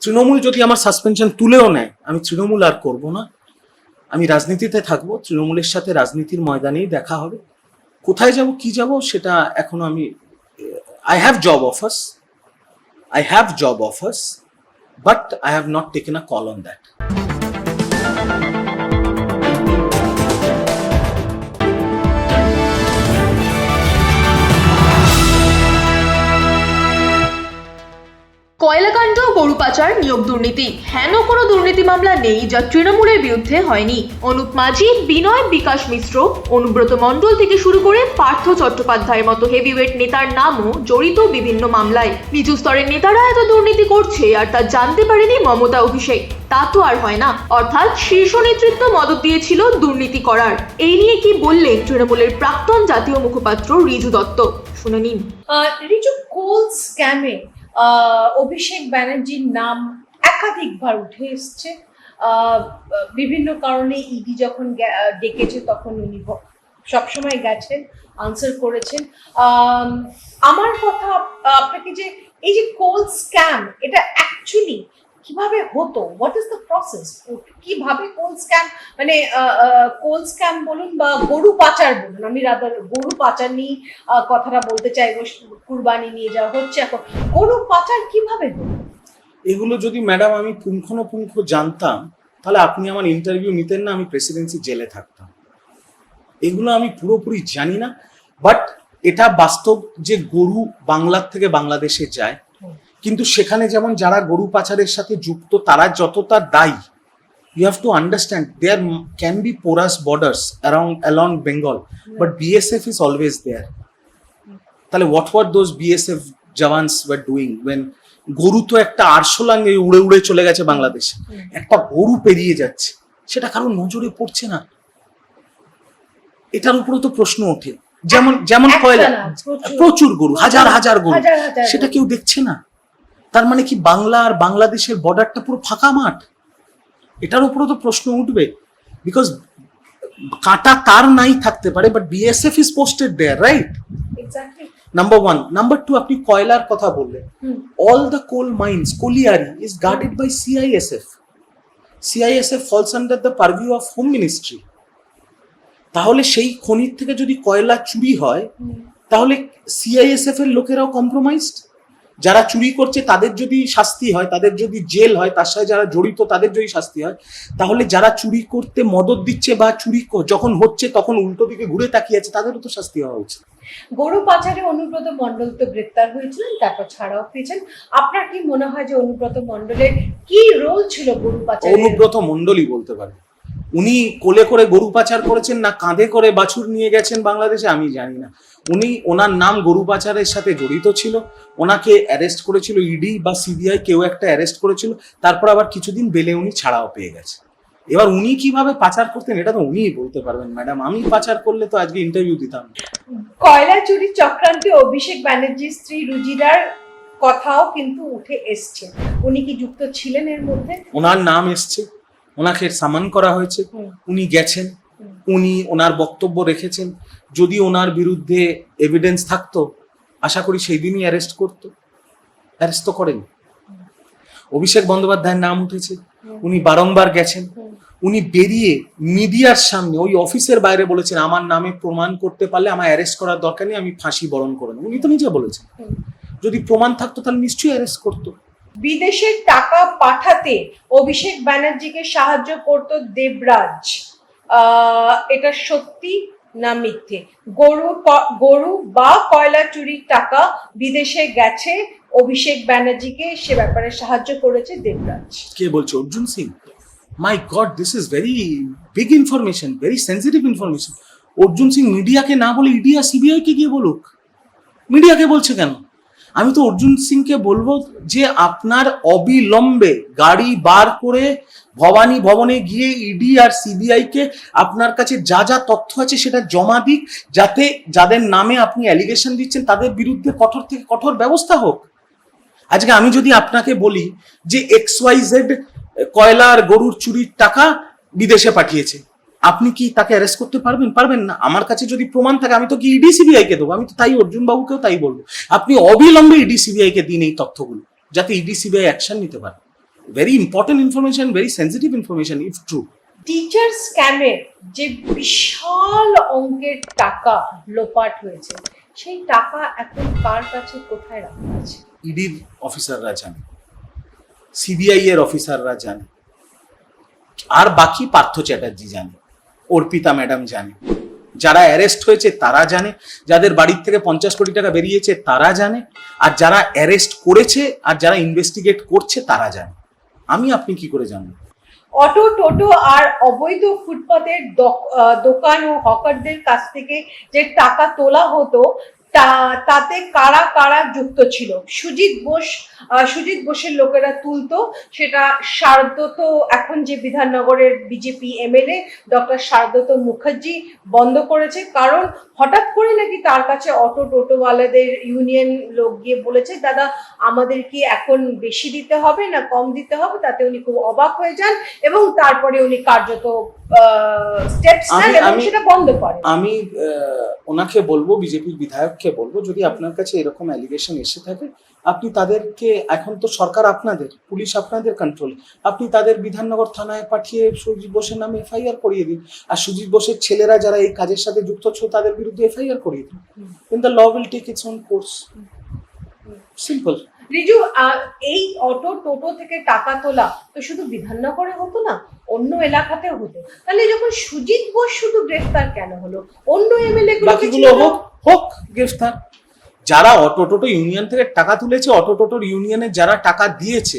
তৃণমূল যদি আমার সাসপেনশন তুলেও নেয়, আমি তৃণমূল আর করব না, আমি রাজনীতিতে থাকবো। তৃণমূলের সাথে রাজনীতির ময়দানেই দেখা হবে। কোথায় যাব কি যাব সেটা এখনো আমি I have job offers, but I have not taken a call on that. কয়লাকাণ্ড, গরু পাচার, নিয়োগ দুর্নীতি, হেন কোনো দুর্নীতি মামলা নেই যা তৃণমূলের বিরুদ্ধে হয়নি। অনুপ মাঝি, বিনয় বিকাশ মিশ্র, অনুব্রত মণ্ডল থেকে শুরু করে পার্থ চট্টোপাধ্যায়ের মতো হেভিওয়েট নেতার নামও জড়িত বিভিন্ন মামলায়। নিচু স্তরের নেতারা এত দুর্নীতি করছে আর তা জানতে পারেনি মমতা অভিষেক, তা তো আর হয় না। অর্থাৎ শীর্ষ নেতৃত্ব মদত দিয়েছিল দুর্নীতি করার। এই নিয়ে কি বললেন তৃণমূলের প্রাক্তন জাতীয় মুখপাত্র রিজু দত্ত, শুনে নিন। রিজু, কোল স্ক্যামে অভিষেক ব্যানার্জির নাম একাধিকবার উঠে এসছে। বিভিন্ন কারণে ইডি যখন ডেকেছে তখন উনি সবসময় গেছেন, আনসার করেছেন। আমার কথা আপনাকে, যে এই যে কোল স্ক্যাম, এটা অ্যাকচুয়ালি কিভাবে হতো? What is the process? কিভাবে কোল স্ক্যাম, মানে কোল স্ক্যাম বলুন বা গরু পাচার বলুন, আমি রাদার গরু পাচার নিয়ে কথাটা বলতে চাইবো। কুরবানি নিয়ে যাওয়া হচ্ছে, এখন গরু পাচার কিভাবে হতো? এগুলো যদি ম্যাডাম আমি পুঙ্খানুপুঙ্খ জানতাম তাহলে আপনি আমার ইন্টারভিউ নিতেন না, আমি প্রেসিডেন্সি জেলে থাকতাম। এগুলো আমি পুরোপুরি জানি না, বাট এটা বাস্তব যে গরু বাংলার থেকে বাংলাদেশে যায়, কিন্তু সেখানে যেমন যারা গরু পাচারের সাথে যুক্ত তারা যতটা দায়ী, you have to understand there can be porous borders along Bengal, but BSF is always there. তাহলে what were those BSF jawans were doing when গরু তো একটা আরশোলাঙ্গে উড়ে উড়ে চলে গেছে বাংলাদেশে, একটা গরু পেরিয়ে যাচ্ছে, সেটা কারো নজরে পড়ছে না। এটার উপরে তো প্রশ্ন ওঠে, যেমন কয়লা, প্রচুর গরু, হাজার হাজার গরু, সেটা কেউ দেখছে না। তার মানে কি বাংলা আর বাংলাদেশের বর্ডারটা পুরো ফাঁকা মাঠ? এটার উপরে তো প্রশ্ন উঠবে, বিকজ কাঁটা তার নাই থাকতে পারে, but BSF is posted there, right? Number one. Number two, আপনি কয়লার কথা বললেন, all the coal mines, colliery is guarded by CISF. CISF falls under the purview of home ministry. তাহলে সেই খনির থেকে যদি কয়লা চুরি হয়, তাহলে সিআইএসএফ এর লোকেরাও কম্প্রোমাইজড। যারা চুরি করছে তাদের যদি শাস্তি হয়, তাদের যদি জেল হয়, তার সাথে যারা জড়িত তাদের যদি শাস্তি হয়, তাহলে যারা চুরি করতে মদত দিচ্ছে বা চুরি যখন হচ্ছে তখন উল্টো দিকে ঘুরে তাকিয়ে আছে, তাদেরও তো শাস্তি হওয়া উচিত। গরু পাচারে অনুব্রত মণ্ডল তো গ্রেপ্তার হয়েছিলেন, তারপর ছাড়াও পেয়েছেন। আপনার কি মনে হয় যে অনুব্রত মণ্ডলের কি রোল ছিল গরু পাচারে? অনুব্রত মণ্ডলই বলতে পারে। উনি কোলে করে গরু পাচার করেছেন না কাঁধে করে বাছুর নিয়ে গেছেন বাংলাদেশে, আমি জানি না। ওনার নাম গরু পাচারের সাথে জড়িত ছিল, ওনাকে অ্যারেস্ট করেছিল ইডি বা সিবিআই, কেউ একটা অ্যারেস্ট করেছিল, তারপর আবার কিছুদিন বেলে উনি ছাড়াও পেয়ে গেছে। এবার উনি কিভাবে পাচার করতেন এটা তো উনিই বলতে পারবেন ম্যাডাম, আমি পাচার করলে তো আজকে ইন্টারভিউ দিতাম। কয়লা চুরি চক্রান্তে অভিষেক ব্যানার্জির স্ত্রী রুজিরার কথাও কিন্তু উঠে এসছে, উনি কি যুক্ত ছিলেন এর মধ্যে? ওনার নাম এসছে, ওনাকে সামান করা হয়েছে, উনি গেছেন, উনি ওনার বক্তব্য রেখেছেন। যদি ওনার বিরুদ্ধে এভিডেন্স থাকতো আশা করি সেই দিনই অ্যারেস্ট করতো, অ্যারেস্ট তো করেন। অভিষেক বন্দ্যোপাধ্যায়ের নাম উঠেছে, উনি বারংবার গেছেন, উনি বেরিয়ে মিডিয়ার সামনে ওই অফিসের বাইরে বলেছেন আমার নামে প্রমাণ করতে পারলে আমার অ্যারেস্ট করার দরকার নেই, আমি ফাঁসি বরণ করে নেব। উনি তো নিজে বলেছেন, যদি প্রমাণ থাকতো তাহলে নিশ্চয়ই অ্যারেস্ট করতো। বিদেশের টাকা পাঠাতে অভিষেক ব্যানার্জিকে সাহায্য করত দেবরাজ, এটা সত্যি না মিথ্যে? গরু বা কয়লা চুরির টাকা বিদেশে গেছে, অভিষেক ব্যানার্জিকে সে ব্যাপারে সাহায্য করেছে দেবরাজ। কে বলছে? Arjun Singh. My god, this is very big information, very sensitive information. Arjun Singh মিডিয়াকে না বলে ইডি আর সিবিআই কে গিয়ে বলুক, মিডিয়াকে বলছে কেন? আমি তো অর্জুন সিংকে বলবো যে আপনার অবিলম্বে গাড়ি বার করে ভবানী ভবনে গিয়ে ইডি আর সিবিআই কে আপনার কাছে যা যা তথ্য আছে সেটা জমা দিক, যাতে যাদের নামে আপনি অ্যালিগেশন দিচ্ছেন তাদের বিরুদ্ধে কঠোর থেকে কঠোর ব্যবস্থা হোক। আজকে আমি যদি আপনাকে বলি যে XYZ কয়লা আর গরুর চুরির টাকা বিদেশে পাঠিয়েছে, আপনি কি তাকে অ্যারেস্ট করতে পারবেন? পারবেন না। আমার কাছে যদি প্রমাণ থাকে আমি তো কি ইডি সিবিআই কে দেবো? আমি তো তাই অর্জুন বাবুকেও তাই বলবো, আপনি অবিলম্বে ইডি সিবিআই কে দিন এই তথ্যগুলো, যাতে ইডি সিবিআই অ্যাকশন নিতে পারে। very important information, very sensitive information if true. Teacher স্ক্যামের যে বিশাল অঙ্কের টাকা লোপাট হয়েছে, সেই টাকা এখন কার কাছে কোথায় রাখা আছে? ইডির অফিসাররা জানে, সিবিআই এর অফিসাররা জানে, আর বাকি পার্থ চ্যাটার্জি জানে, অর্পিতা ম্যাডাম জানে, যারা অ্যারেস্ট হয়েছে তারা জানে, যাদের বাড়ির থেকে 50 কোটি টাকা বেরিয়েছে তারা জানে, আর যারা অ্যারেস্ট করেছে আর যারা ইনভেস্টিগেট করছে তারা জানে। আমি আপনি কি করে জানবো? অটো, টোটো আর অবৈধ ফুটপাতের দোকান ও হকারদের কাছ থেকে যে টাকা তোলা হতো তাতে কারা কারা যুক্ত ছিল? সুজিত বোসের লোকেরা তুলতো, সেটা শারদত, এখন যে বিধাননগরের বিজেপি এমএলএ ডক্টর শারদত মুখার্জি বন্ধ করেছে, কারণ হঠাৎ করে নাকি তার কাছে অটো টোটোওয়ালাদের ইউনিয়ন লোক গিয়ে বলেছে, দাদা আমাদের কি এখন বেশি দিতে হবে না কম দিতে হবে? তাতে উনি খুব অবাক হয়ে যান এবং তারপরে উনি কার্যত স্টেপস নেন এবং সেটা বন্ধ করেন। আমি ওনাকে বলবো, বিজেপির বিধায়ককে বলবো, যদি আপনার কাছে এরকম অ্যালিগেশন এসে থাকে, আপনি তাদেরকে, এখন তো সরকার আপনাদের, পুলিশ আপনাদের কন্ট্রোল, আপনি তাদের বিধাননগর থানায় পাঠিয়ে সুজিত বোসের নামে এফআইআর করিয়ে দিন, আর সুজিত বোসের ছেলেরা যারা এই কাজের সাথে যুক্ত ছিল তাদের বিরুদ্ধে এফআইআর করিয়ে দিন। Then the law will take its own course. Simple. Riju, এই অটো টোটো থেকে টাকা তোলা তো শুধু বিধাননগরে হতো না, অন্য এলাকাতেও হতো। তাহলে যখন সুজিত বোস শুধু গ্রেফতার কেন হলো? অন্য এমএলএ বাকিগুলো হোক গ্রেফতার। যারা অটো টোটো ইউনিয়ন থেকে টাকা তুলেছে, অটো টোটোর ইউনিয়নে যারা টাকা দিয়েছে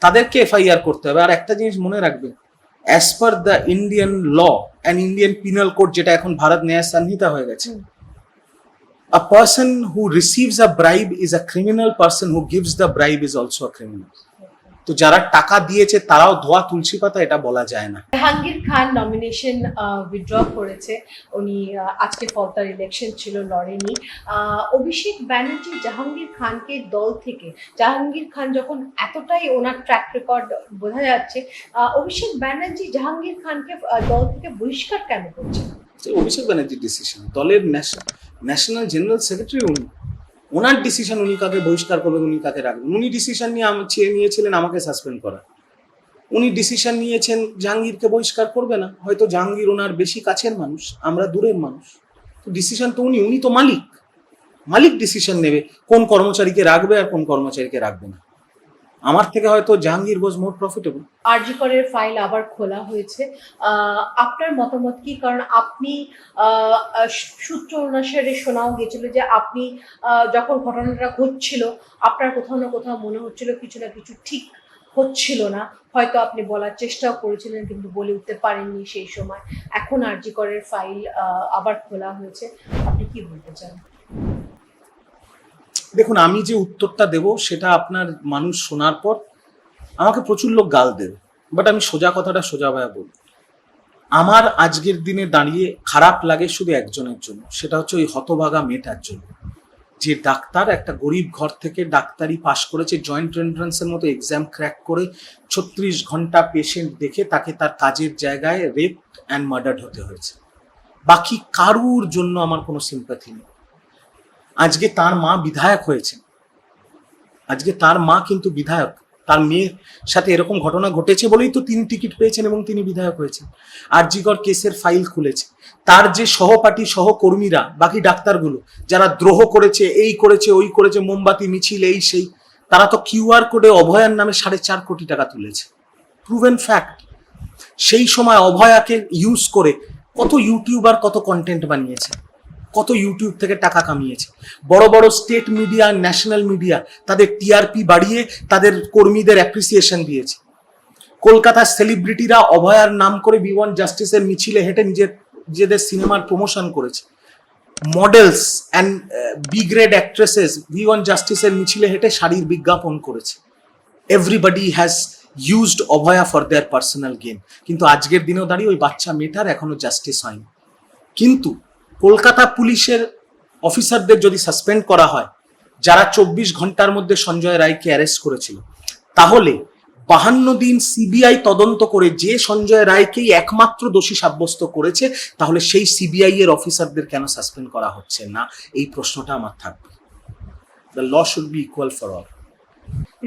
তাদেরকে এফআইআর করতে হবে। আর একটা জিনিস মনে রাখবেন, as per the Indian law and Indian penal code, যেটা এখন ভারত ন্যায় সংহিতা হয়ে গেছে, a person who receives a bribe is a criminal, person who gives the bribe is also a criminal. তো যারা টাকা দিয়েছে তারাও ধোয়া তুলসী পাতা, এটা বলা যায় না। জাহাঙ্গীর খান নমিনেশন উইথড্র করেছে, উনি আজকে ফলতার ইলেকশন ছিল, লড়েনি। অভিষেক ব্যানার্জি জাহাঙ্গীর খানকে দল থেকে, জাহাঙ্গীর খান যখন এতটাই ওনার ট্র্যাক রেকর্ড বোঝা যাচ্ছে, অভিষেক ব্যানার্জি জাহাঙ্গীর খানকে দল থেকে বহিষ্কার কেন করছে? অভিষেক ব্যানার্জির ডিসিশন, দলের ন্যাশনাল জেনারেল সেক্রেটারি উনি, ওনার ডিসিশন উনি কাকে বহিষ্কার করবেন, উনি কাকে রাখবেন। উনি ডিসিশন নিয়েছিলেন আমাকে সাসপেন্ড করা, উনি ডিসিশন নিয়েছেন জাহাঙ্গীরকে বহিষ্কার করবে না। হয়তো জাহাঙ্গীর ওনার বেশি কাছের মানুষ, আমরা দূরের মানুষ, তো ডিসিশন তো উনি তো মালিক ডিসিশন নেবে কোন কর্মচারীকে রাখবে আর কোন কর্মচারীকে রাখবে না। আমার থেকে হয়তো জাহাঙ্গীর ওয়াজ মোর প্রফিটেবল। আরজি করের ফাইল আবার খোলা হয়েছে, আপনার মতামত কি? কারণ আপনি সূত্র অনুসারে শোনাও গেছিল যে আপনি যখন ঘটনাটা ঘটছিল আপনার কোথাও না কোথাও মনে হচ্ছিল কিছু না কিছু ঠিক হচ্ছিল না, হয়তো আপনি বলার চেষ্টাও করেছিলেন কিন্তু বলে উঠতে পারেননি সেই সময়। এখন আরজি করের ফাইল আবার খোলা হয়েছে, আপনি কি বলতে চান? দেখুন, আমি যে উত্তরটা দেব সেটা আপনার মানুষ শোনার পর আমাকে প্রচুর লোক গাল দেবে, বাট আমি সোজা কথাটা সোজাভাবে বলব। আমার আজকের দিনে দাঁড়িয়ে খারাপ লাগে শুধু একজনের জন্য, সেটা হচ্ছে ওই হতভাগা মেয়েটার জন্য, যে ডাক্তার, একটা গরিব ঘর থেকে ডাক্তারি পাশ করেছে, জয়েন্ট এন্ট্রান্সের মতো এক্সাম ক্র্যাক করে 36 ঘন্টা পেশেন্ট দেখে তাকে তার কাজের জায়গায় রেপ অ্যান্ড মার্ডার হতে হয়েছে। বাকি কারুর জন্য আমার কোনো সিম্প্যাথি নেই। আজকে তার মা বিধায়ক হয়েছে, আজকে তার মা কিন্তু বিধায়ক, তার মেয়ের সাথে এরকম ঘটনা ঘটেছে বলেই তো তিনি টিকিট পেয়েছেন এবং তিনি বিধায়ক হয়েছেন। আরজিকর কেসের ফাইল খুলেছে, তার যে সহপাঠী সহকর্মীরা, বাকি ডাক্তারগুলো যারা দ্রোহ করেছে, এই করেছে ওই করেছে, মোমবাতি মিছিল এই সেই, তারা তো কিউআর কোডে অভয়ার নামে 4.5 কোটি টাকা তুলেছে, প্রুভেন ফ্যাক্ট। সেই সময় অভয়াকে ইউজ করে কত ইউটিউবার কত কন্টেন্ট বানিয়েছে, কত ইউটিউব থেকে টাকা কামিয়েছে। বড় বড় স্টেট মিডিয়া, ন্যাশনাল মিডিয়া তাদের টিআরপি বাড়িয়ে তাদের কর্মীদের অ্যাপ্রিসিয়েশন দিয়েছে। কলকাতার সেলিব্রিটিরা অভয়ার নাম করে বি ওয়ান্ট জাস্টিসের মিছিলে হেঁটে নিজেদের সিনেমার প্রমোশন করেছে। Models and B grade actresses we want জাস্টিসের মিছিলে হেঁটে শাড়ির বিজ্ঞাপন করেছে। Everybody has used Abhaya for their personal gain. কিন্তু আজকের দিনেও দাঁড়িয়ে ওই বাচ্চা মেয়েটার এখনো জাস্টিস হয়নি। কিন্তু কলকাতা পুলিশের অফিসারদের যদি সাসপেন্ড করা হয়, যারা 24 ঘন্টার মধ্যে সঞ্জয় রায়কে অ্যারেস্ট করেছিল, তাহলে 52 দিন সিবিআই তদন্ত করে যে সঞ্জয় রায়কেই একমাত্র দোষী সাব্যস্ত করেছে, তাহলে সেই সিবিআই এর অফিসারদের কেন সাসপেন্ড করা হচ্ছে না, এই প্রশ্নটা আমার থাকবে। The law should be equal for all.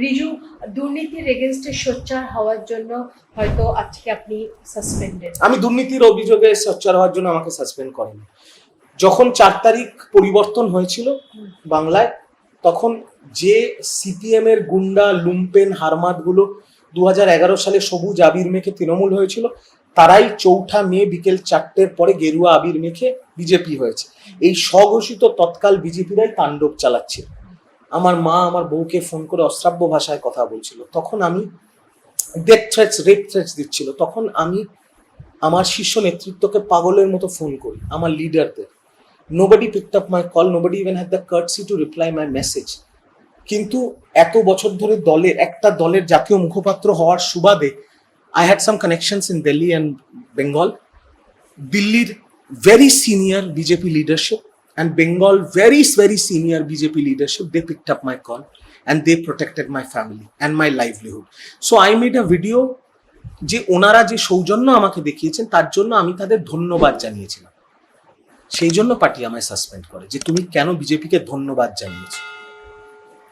Riju, দুর্নীতির এগেনস্টে সোচ্চার হওয়ার জন্য হয়তো আজকে আপনি সাসপেন্ডেড। আমি দুর্নীতির অভিযোগে সোচ্চার হওয়ার জন্য আমাকে সাসপেন্ড করেনি। যখন 4 তারিখ পরিবর্তন হয়েছিল বাংলায়, তখন যে সিপিএম এর গুন্ডা লুম্পেন হারমাদ গুলো 2011 সালে সবুজ আবির মেখে তৃণমূল হয়েছিল, তারাই 4 মে বিকেল 4টের পরে গেরুয়া আবির মেখে বিজেপি হয়েছে। এই স্বঘোষিত তৎকাল বিজেপিরাই তাণ্ডব চালাচ্ছিল। আমার মা আমার বউকে ফোন করে অশ্রাব্য ভাষায় কথা বলছিল, তখন আমি ডেথ থ্রেটস, রেপ থ্রেটস দিচ্ছিল, তখন আমি আমার শীর্ষ নেতৃত্বকে পাগলের মতো ফোন করি, আমার লিডারদের। Nobody picked up my call, nobody even had the courtesy to reply my message. কিন্তু এত বছর ধরে একটা দলের জাতীয় মুখপাত্র হওয়ার সুবাদে I had some connections in Delhi and Bengal. দিল্লির very senior BJP leadership and Bengal very senior BJP leadership, they picked up my call and they protected my family and my livelihood. So I made a video যে ওনারা যে সৌজন্য আমাকে দেখিয়েছেন তার জন্য আমি তাদের ধন্যবাদ জানিয়েছিলাম। সেই জন্য পার্টি আমায় সাসপেন্ড করে যে তুমি কেন বিজেপিকে ধন্যবাদ জানিয়েছো।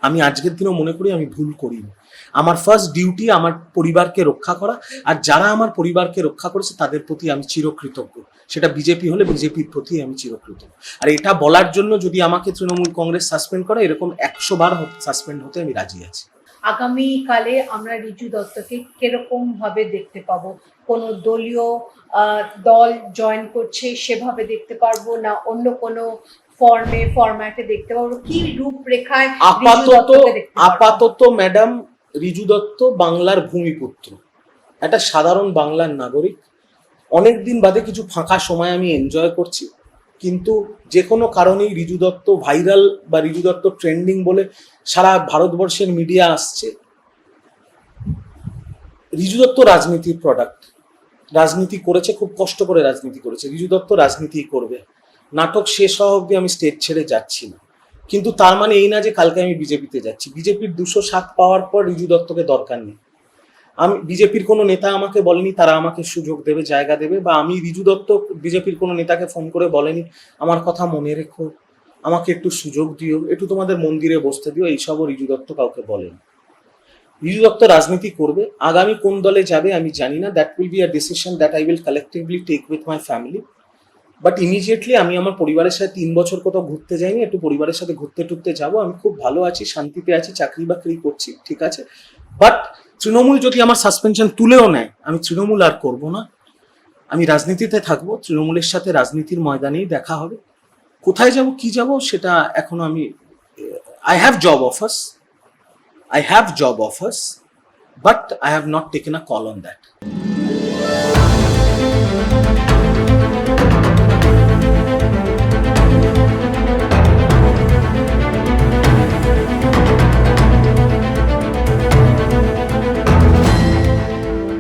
আমি আজকের দিনও মনে করি আমি ভুল করিনি। আমার ফার্স্ট ডিউটি আমার পরিবারকে রক্ষা করা, আর যারা আমার পরিবারকে রক্ষা করেছে তাদের প্রতি আমি চিরকৃতজ্ঞ। সেটা বিজেপি হলে বিজেপির প্রতি আমি চিরকৃতজ্ঞ। আর এটা বলার জন্য যদি আমাকে তৃণমূল কংগ্রেস সাসপেন্ড করে, এরকম 100 বার সাসপেন্ড হতে আমি রাজি আছি। আগামীকালে আমরা রিজু দত্তকে কিরকম ভাবে দেখতে পাবো? কোনো দলীয় দল জয়েন করছে সেভাবে দেখতে পারবো, না অন্য কোনো ফরম্যাটে দেখতে পারবো? কি রূপরেখায় আপাতত ম্যাডাম রিজু দত্ত বাংলার ভূমিপুত্র, একটা সাধারণ বাংলার নাগরিক। অনেকদিন বাদে কিছু ফাঁকা সময় আমি এনজয় করছি, কিন্তু যে কোনো কারণেই রিজু দত্ত ভাইরাল বা রিজু দত্ত ট্রেন্ডিং বলে সারা ভারতবর্ষের মিডিয়া আসছে। রিজু দত্ত রাজনীতির প্রোডাক্ট, রাজনীতি করেছে, খুব কষ্ট করে রাজনীতি করেছে। রিজু দত্ত রাজনীতি করবে। নাটক শেষ হওয়া অব্দি আমি স্টেজ ছেড়ে যাচ্ছি না, কিন্তু তার মানে এই না যে কালকে আমি বিজেপিতে যাচ্ছি। বিজেপির 207 পাওয়ার পর রিজু দত্তকে দরকার নেই। আমি বিজেপির কোনো নেতা আমাকে বলেনি তারা আমাকে সুযোগ দেবে, জায়গা দেবে, বা আমি রিজু দত্ত বিজেপির কোনো নেতাকে ফোন করে বলেনি আমার কথা মনে রেখো, আমাকে একটু সুযোগ দিও, একটু তোমাদের মন্দিরে বসতে দিও। এইসবও রিজু দত্ত কাউকে বলেনি। রিজু দত্ত রাজনীতি করবে। আগামী কোন দলে যাবে আমি জানি না, that will be a decision that I will collectively take with my family. But immediately আমি আমার পরিবারের সাথে 3 বছর কোথাও ঘুরতে যাইনি, একটু পরিবারের সাথে ঘুরতে টুরতে যাবো। আমি খুব ভালো আছি, শান্তিতে আছি, চাকরি বাকরি করছি, ঠিক আছে। বাট তৃণমূল যদি আমার সাসপেনশন তুলেও নেয়, আমি তৃণমূল আর করব না। আমি রাজনীতিতে থাকবো, তৃণমূলের সাথে রাজনীতির ময়দানেই দেখা হবে। কোথায় যাব কি যাব সেটা এখনো আমি, I have job offers, but I have not taken a call on that.